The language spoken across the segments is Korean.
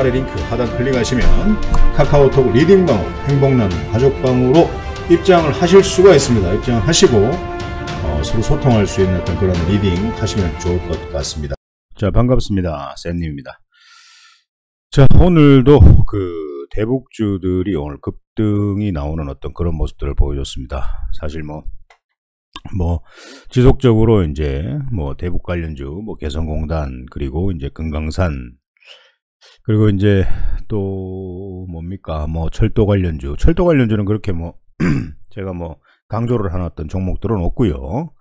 아래 링크 하단 클릭하시면 카카오톡 리딩방으로 행복나눔 가족방으로 입장을 하실 수가 있습니다. 입장하시고 서로 소통할 수 있는 어떤 그런 리딩 하시면 좋을 것 같습니다. 자, 반갑습니다. 쌤님입니다. 자, 오늘도 그 대북주들이 오늘 급등이 나오는 어떤 그런 모습들을 보여줬습니다. 사실 뭐 지속적으로 이제 대북 관련주, 개성공단, 그리고 이제 금강산, 그리고 이제 또 뭡니까 철도 관련주는 그렇게 제가 강조를 하는 어떤 종목들은 없고요.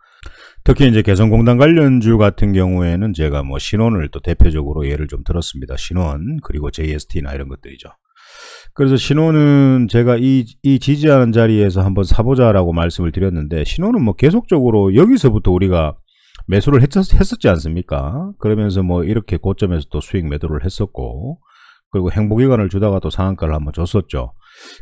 특히 이제 개성공단 관련주 같은 경우에는 제가 신원을 또 대표적으로 예를 좀 들었습니다. 신원, 그리고 JST나 이런 것들이죠. 그래서 신원은 제가 이 지지하는 자리에서 한번 사보자라고 말씀을 드렸는데, 신원은 계속적으로 여기서부터 우리가 매수를 했었지 않습니까? 그러면서 이렇게 고점에서 또 수익 매도를 했었고, 그리고 행보기간을 주다가 또 상한가를 한번 줬었죠.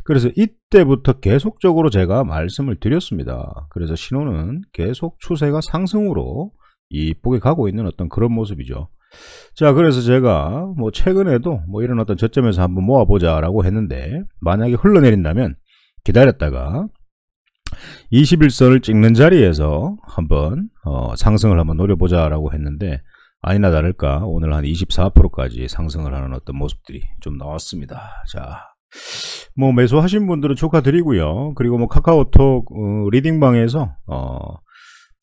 그래서 이때부터 계속적으로 제가 말씀을 드렸습니다. 그래서 신호는 계속 추세가 상승으로 이쁘게 가고 있는 어떤 그런 모습이죠. 자, 그래서 제가 최근에도 이런 어떤 저점에서 한번 모아보자 라고 했는데, 만약에 흘러내린다면 기다렸다가 21선을 찍는 자리에서 한번 상승을 한번 노려보자 라고 했는데, 아니나 다를까 오늘 한 24%까지 상승을 하는 어떤 모습들이 좀 나왔습니다. 자, 매수하신 분들은 축하드리고요. 그리고 카카오톡 리딩방에서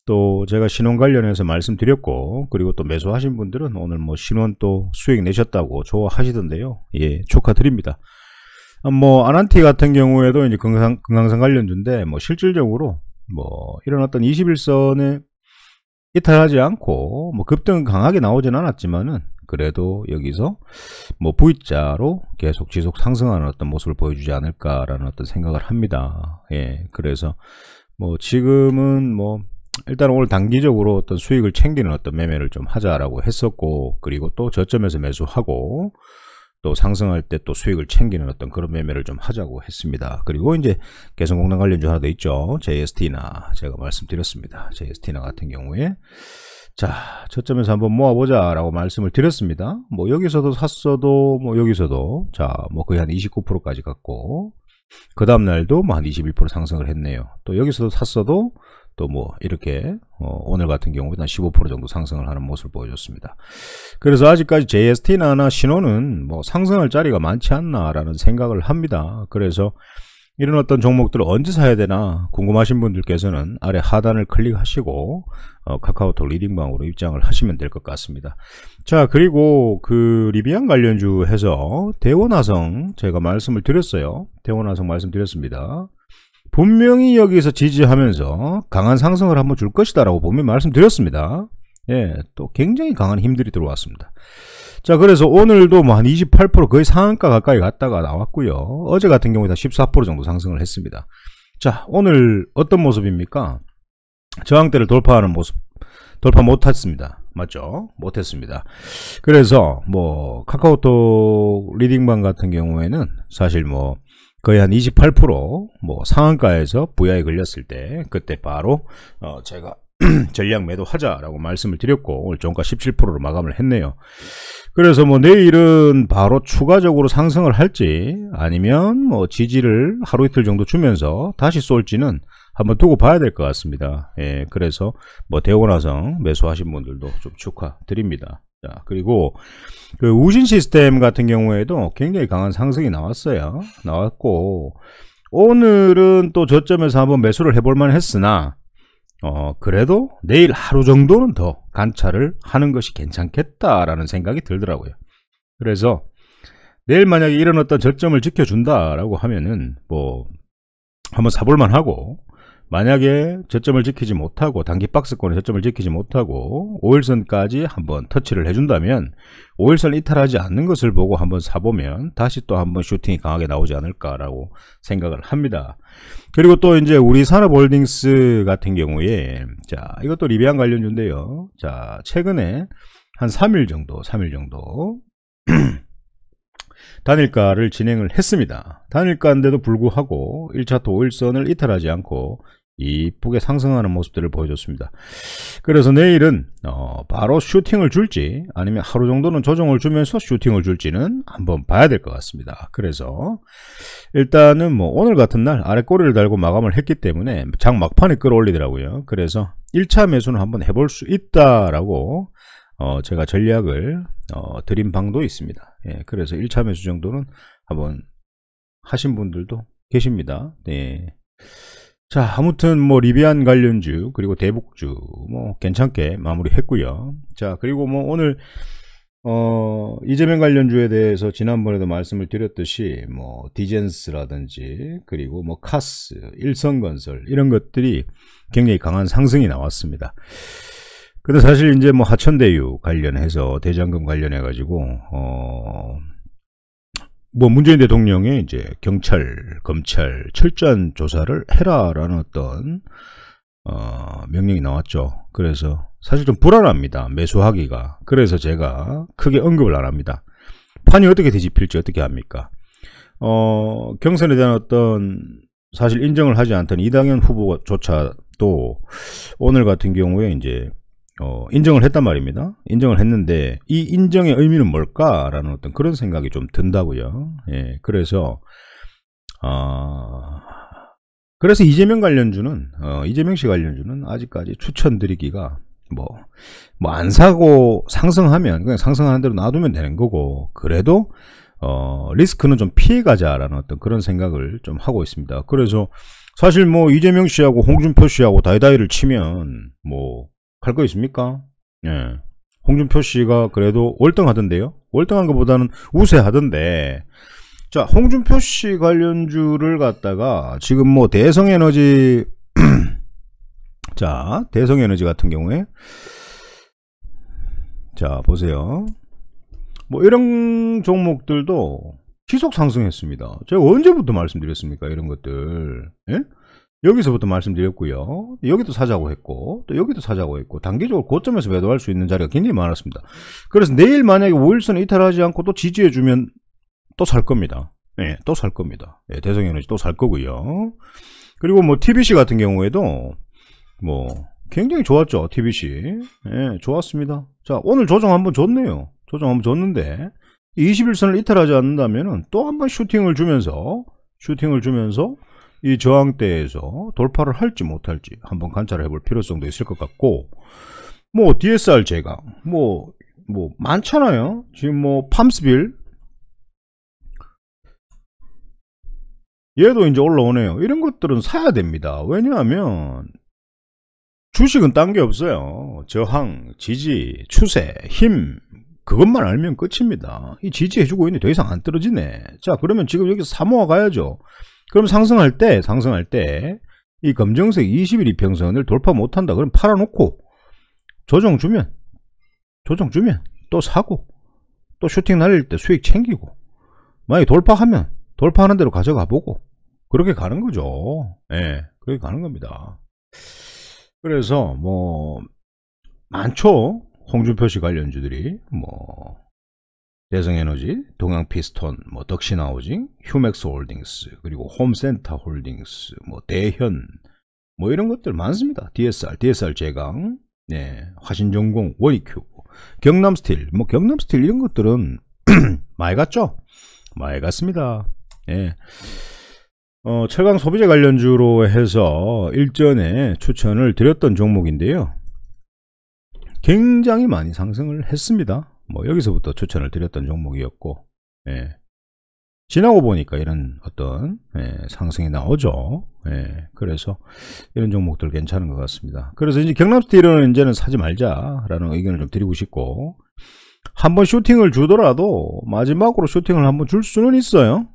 또 제가 신원 관련해서 말씀드렸고, 그리고 또 매수하신 분들은 오늘 신원 또 수익 내셨다고 좋아하시던데요. 예, 축하드립니다. 아난티 같은 경우에도 이제 금강산 관련주인데, 실질적으로 이런 어떤 21선에 이탈하지 않고 급등 강하게 나오진 않았지만은, 그래도 여기서 V자로 계속 지속 상승하는 어떤 모습을 보여주지 않을까라는 어떤 생각을 합니다. 예, 그래서 지금은 일단 오늘 단기적으로 어떤 수익을 챙기는 어떤 매매를 좀 하자라고 했었고, 그리고 또 저점에서 매수하고 또 상승할 때 또 수익을 챙기는 어떤 그런 매매를 좀 하자고 했습니다. 그리고 이제 개성공단 관련주 하나 더 있죠. JST나 제가 말씀드렸습니다. JST나 같은 경우에 자, 저점에서 한번 모아보자 라고 말씀을 드렸습니다. 여기서도 샀어도 여기서도 자 거의 한 29%까지 갔고, 그 다음날도 한 21% 상승을 했네요. 또 여기서도 샀어도 또 이렇게 오늘 같은 경우에는 한 15% 정도 상승을 하는 모습을 보여줬습니다. 그래서 아직까지 JST나 신호는 상승할 자리가 많지 않나 라는 생각을 합니다. 그래서 이런 어떤 종목들을 언제 사야 되나 궁금하신 분들께서는 아래 하단을 클릭하시고 카카오톡 리딩방으로 입장을 하시면 될 것 같습니다. 자, 그리고 그 리비안 관련주 해서 대원화성 제가 말씀을 드렸어요. 대원화성 말씀드렸습니다. 분명히 여기서 지지하면서 강한 상승을 한번 줄 것이다 라고 분명히 말씀드렸습니다. 예, 또 굉장히 강한 힘들이 들어왔습니다. 자, 그래서 오늘도 한 28% 거의 상한가 가까이 갔다가 나왔고요. 어제 같은 경우에 다 14% 정도 상승을 했습니다. 자, 오늘 어떤 모습입니까? 저항대를 돌파하는 모습, 돌파 못했습니다. 맞죠? 못했습니다. 그래서 카카오톡 리딩방 같은 경우에는 사실 거의 한 28% 상한가에서 부야에 걸렸을 때, 그때 바로 제가 전략 매도하자라고 말씀을 드렸고, 오늘 종가 17%로 마감을 했네요. 그래서 내일은 바로 추가적으로 상승을 할지, 아니면 지지를 하루 이틀 정도 주면서 다시 쏠지는 한번 두고 봐야 될 것 같습니다. 예, 그래서 대원화성 매수하신 분들도 좀 축하드립니다. 자, 그리고 그 우신 시스템 같은 경우에도 굉장히 강한 상승이 나왔고, 오늘은 또 저점에서 한번 매수를 해볼만 했으나, 그래도 내일 하루 정도는 더 관찰을 하는 것이 괜찮겠다라는 생각이 들더라고요. 그래서 내일 만약에 이런 어떤 저점을 지켜준다라고 하면은 한번 사볼만 하고, 만약에 저점을 지키지 못하고 단기 박스권의 저점을 지키지 못하고 5일선까지 한번 터치를 해준다면 5일선 이탈하지 않는 것을 보고 한번 사보면 다시 또 한번 슈팅이 강하게 나오지 않을까라고 생각을 합니다. 그리고 또 이제 우리 산업홀딩스 같은 경우에 자, 이것도 리비안 관련주인데요. 자, 최근에 한 3일 정도 단일가를 진행을 했습니다. 단일가인데도 불구하고 1차트 5일선을 이탈하지 않고 이쁘게 상승하는 모습들을 보여줬습니다. 그래서 내일은 바로 슈팅을 줄지 아니면 하루 정도는 조정을 주면서 슈팅을 줄지는 한번 봐야 될 것 같습니다. 그래서 일단은 뭐 오늘 같은 날 아래 꼬리를 달고 마감을 했기 때문에 장 막판에 끌어올리더라고요. 그래서 1차 매수는 한번 해볼 수 있다라고 제가 전략을 드린 방도 있습니다. 예, 그래서 1차 매수 정도는 한번 하신 분들도 계십니다. 네. 자, 아무튼 뭐 리비안 관련주 그리고 대북주 뭐 괜찮게 마무리했고요. 자, 그리고 뭐 오늘 이재명 관련주에 대해서 지난번에도 말씀을 드렸듯이 뭐 디젠스라든지 그리고 뭐 카스, 일성건설 이런 것들이 굉장히 강한 상승이 나왔습니다. 근데 사실 이제 뭐 하천대유 관련해서 대장금 관련해 가지고 뭐 문재인 대통령의 이제 경찰, 검찰 철저한 조사를 해라라는 어떤 명령이 나왔죠. 그래서 사실 좀 불안합니다. 매수하기가. 그래서 제가 크게 언급을 안 합니다. 판이 어떻게 뒤집힐지 어떻게 합니까? 경선에 대한 어떤 사실 인정을 하지 않던 이당현 후보조차도 오늘 같은 경우에 이제 인정을 했단 말입니다. 인정을 했는데 이 인정의 의미는 뭘까라는 어떤 그런 생각이 좀 든다고요. 예, 그래서 이재명 관련주는 이재명 씨 관련주는 아직까지 추천드리기가 뭐 안 사고 상승하면 그냥 상승하는 대로 놔두면 되는 거고, 그래도 리스크는 좀 피해가자라는 어떤 그런 생각을 좀 하고 있습니다. 그래서 사실 뭐 이재명 씨하고 홍준표 씨하고 다이다이를 치면 뭐 할 거 있습니까? 예. 홍준표 씨가 그래도 월등하던데요? 월등한 것보다는 우세하던데. 자, 홍준표 씨 관련주를 갖다가 지금 뭐 대성에너지 자, 대성에너지 같은 경우에 자, 보세요. 뭐 이런 종목들도 지속 상승했습니다. 제가 언제부터 말씀드렸습니까? 이런 것들. 예? 여기서부터 말씀드렸고요. 여기도 사자고 했고 또 여기도 사자고 했고 단기적으로 고점에서 매도할 수 있는 자리가 굉장히 많았습니다. 그래서 내일 만약에 5일선 이탈하지 않고 또 지지해주면 또 살 겁니다. 네, 또 살 겁니다. 네, 대성에너지 또 살 거고요. 그리고 뭐 TBC 같은 경우에도 뭐 굉장히 좋았죠. TBC. 네, 좋았습니다. 자, 오늘 조정 한번 줬네요. 조정 한번 줬는데 21선을 이탈하지 않는다면 또 한번 슈팅을 주면서 이 저항대에서 돌파를 할지 못할지 한번 관찰을 해볼 필요성도 있을 것 같고, 뭐 DSR 제강 뭐 많잖아요. 지금 뭐 팜스빌 얘도 이제 올라오네요. 이런 것들은 사야 됩니다. 왜냐하면 주식은 딴 게 없어요. 저항, 지지, 추세, 힘 그것만 알면 끝입니다. 이 지지해주고 있는데 더 이상 안 떨어지네. 자, 그러면 지금 여기서 사모아 가야죠. 그럼 상승할 때 이 검정색 20일 이평선을 돌파 못한다. 그럼 팔아놓고 조정 주면 또 사고 또 슈팅 날릴 때 수익 챙기고, 만약에 돌파하면 돌파하는 대로 가져가 보고 그렇게 가는 거죠. 예, 그렇게 가는 겁니다. 그래서 뭐 많죠. 홍준표 씨 관련주들이 뭐 대성에너지, 동양피스톤, 뭐 덕신하우징, 휴맥스홀딩스, 그리고 홈센터홀딩스, 뭐 대현, 뭐 이런 것들 많습니다. DSR 제강, 네, 화신전공, 원익큐, 경남스틸, 뭐 경남스틸 이런 것들은 많이 갔죠? 많이 갔습니다. 예. 철강 소비재 관련주로 해서 일전에 추천을 드렸던 종목인데요. 굉장히 많이 상승을 했습니다. 뭐 여기서부터 추천을 드렸던 종목이었고, 예. 지나고 보니까 이런 어떤 상승이 나오죠. 예. 그래서 이런 종목들 괜찮은 것 같습니다. 그래서 이제 경남스틸은 이제는 사지 말자라는 의견을 좀 드리고 싶고, 한번 슈팅을 주더라도 마지막으로 슈팅을 한번 줄 수는 있어요.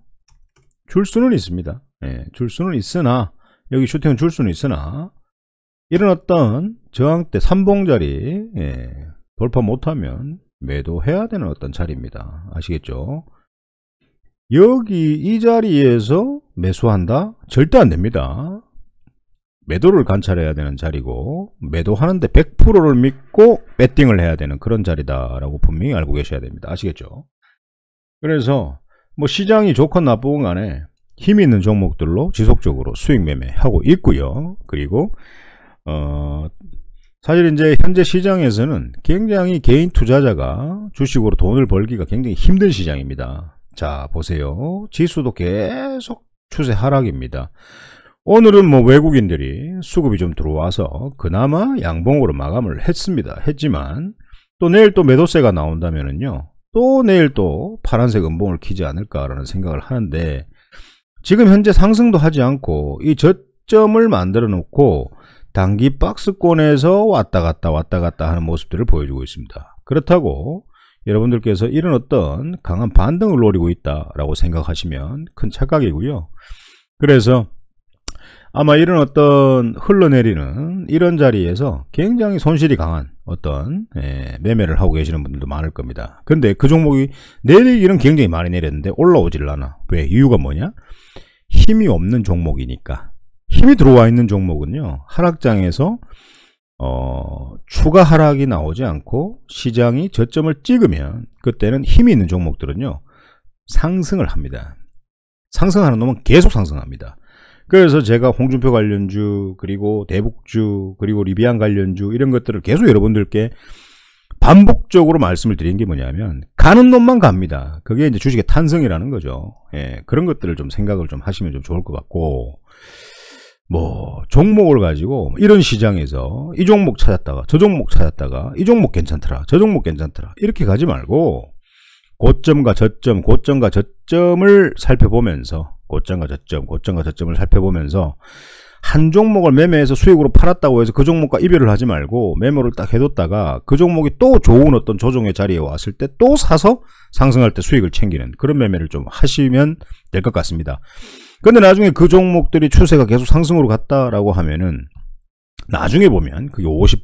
줄 수는 있습니다. 예. 줄 수는 있으나, 여기 슈팅을 줄 수는 있으나 이런 어떤 저항대 3봉자리 돌파 못하면 매도해야 되는 어떤 자리입니다. 아시겠죠? 여기 이 자리에서 매수한다? 절대 안 됩니다. 매도를 관찰해야 되는 자리고, 매도하는데 100%를 믿고 배팅을 해야 되는 그런 자리다라고 분명히 알고 계셔야 됩니다. 아시겠죠? 그래서 뭐 시장이 좋건 나쁘건 간에 힘 있는 종목들로 지속적으로 수익 매매하고 있고요. 그리고 사실 이제 현재 시장에서는 굉장히 개인 투자자가 주식으로 돈을 벌기가 굉장히 힘든 시장입니다. 자, 보세요. 지수도 계속 추세 하락입니다. 오늘은 뭐 외국인들이 수급이 좀 들어와서 그나마 양봉으로 마감을 했지만 또 내일 또 매도세가 나온다면은요, 또 내일 또 파란색 음봉을 키지 않을까라는 생각을 하는데, 지금 현재 상승도 하지 않고 이 저점을 만들어 놓고 단기 박스권에서 왔다 갔다 하는 모습들을 보여주고 있습니다. 그렇다고 여러분들께서 이런 어떤 강한 반등을 노리고 있다라고 생각하시면 큰 착각이고요. 그래서 아마 이런 어떤 흘러내리는 이런 자리에서 굉장히 손실이 강한 어떤 매매를 하고 계시는 분들도 많을 겁니다. 근데 그 종목이 내리기는 굉장히 많이 내렸는데 올라오질 않아. 왜? 이유가 뭐냐? 힘이 없는 종목이니까. 힘이 들어와 있는 종목은요, 하락장에서 추가 하락이 나오지 않고 시장이 저점을 찍으면 그때는 힘이 있는 종목들은요 상승을 합니다. 상승하는 놈은 계속 상승합니다. 그래서 제가 홍준표 관련주, 그리고 대북주, 그리고 리비안 관련주 이런 것들을 계속 여러분들께 반복적으로 말씀을 드린 게 뭐냐면, 가는 놈만 갑니다. 그게 이제 주식의 탄성이라는 거죠. 예, 그런 것들을 좀 생각을 좀 하시면 좀 좋을 것 같고, 뭐 종목을 가지고 이런 시장에서 이 종목 찾았다가 저 종목 찾았다가 이 종목 괜찮더라, 저 종목 괜찮더라, 이렇게 가지 말고 고점과 저점, 고점과 저점을 살펴보면서 고점과 저점을 살펴보면서 한 종목을 매매해서 수익으로 팔았다고 해서 그 종목과 이별을 하지 말고 매매를 딱 해뒀다가 그 종목이 또 좋은 어떤 조정의 자리에 왔을 때 또 사서 상승할 때 수익을 챙기는 그런 매매를 좀 하시면 될 것 같습니다. 근데 나중에 그 종목들이 추세가 계속 상승으로 갔다라고 하면은 나중에 보면 그게 50%,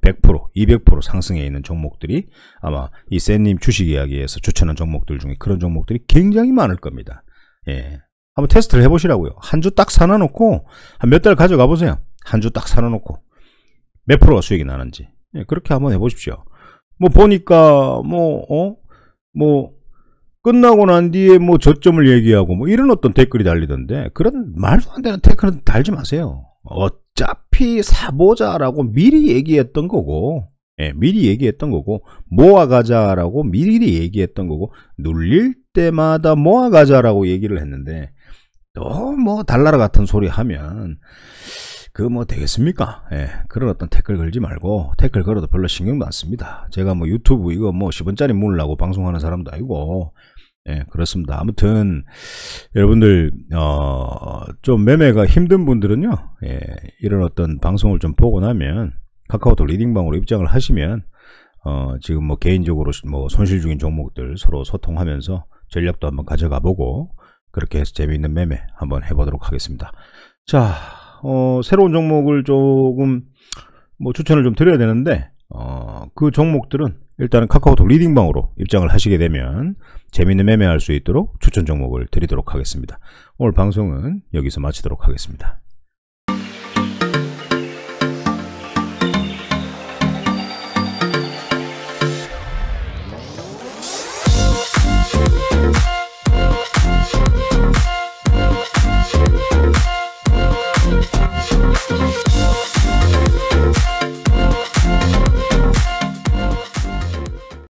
100%, 200% 상승해 있는 종목들이 아마 이 쌤님 주식 이야기에서 추천한 종목들 중에 그런 종목들이 굉장히 많을 겁니다. 예. 한번 테스트를 해보시라고요. 한 주 딱 사놔놓고 한 몇 달 가져가 보세요. 한 주 딱 사놔놓고 몇 프로가 수익이 나는지. 예, 그렇게 한번 해보십시오. 뭐 보니까 뭐 끝나고 난 뒤에 뭐 저점을 얘기하고 뭐 이런 어떤 댓글이 달리던데, 그런 말도 안 되는 댓글은 달지 마세요. 어차피 사보자라고 미리 얘기했던 거고, 예, 미리 얘기했던 거고, 모아가자라고 미리 얘기했던 거고, 눌릴 때마다 모아가자라고 얘기를 했는데 또 뭐 달나라 같은 소리 하면 그 뭐 되겠습니까? 예, 그런 어떤 댓글 걸지 말고, 댓글 걸어도 별로 신경도 안 씁니다. 제가 뭐 유튜브 이거 뭐 10원짜리 물라고 방송하는 사람도 아니고, 예, 그렇습니다. 아무튼 여러분들 좀 매매가 힘든 분들은요, 예, 이런 어떤 방송을 좀 보고 나면 카카오톡 리딩방으로 입장을 하시면 지금 뭐 개인적으로 뭐 손실 중인 종목들 서로 소통하면서 전략도 한번 가져가 보고 그렇게 해서 재미있는 매매 한번 해보도록 하겠습니다. 자, 새로운 종목을 조금 뭐 추천을 좀 드려야 되는데 그 종목들은 일단은 카카오톡 리딩방으로 입장을 하시게 되면 재미있는 매매할 수 있도록 추천 종목을 드리도록 하겠습니다. 오늘 방송은 여기서 마치도록 하겠습니다.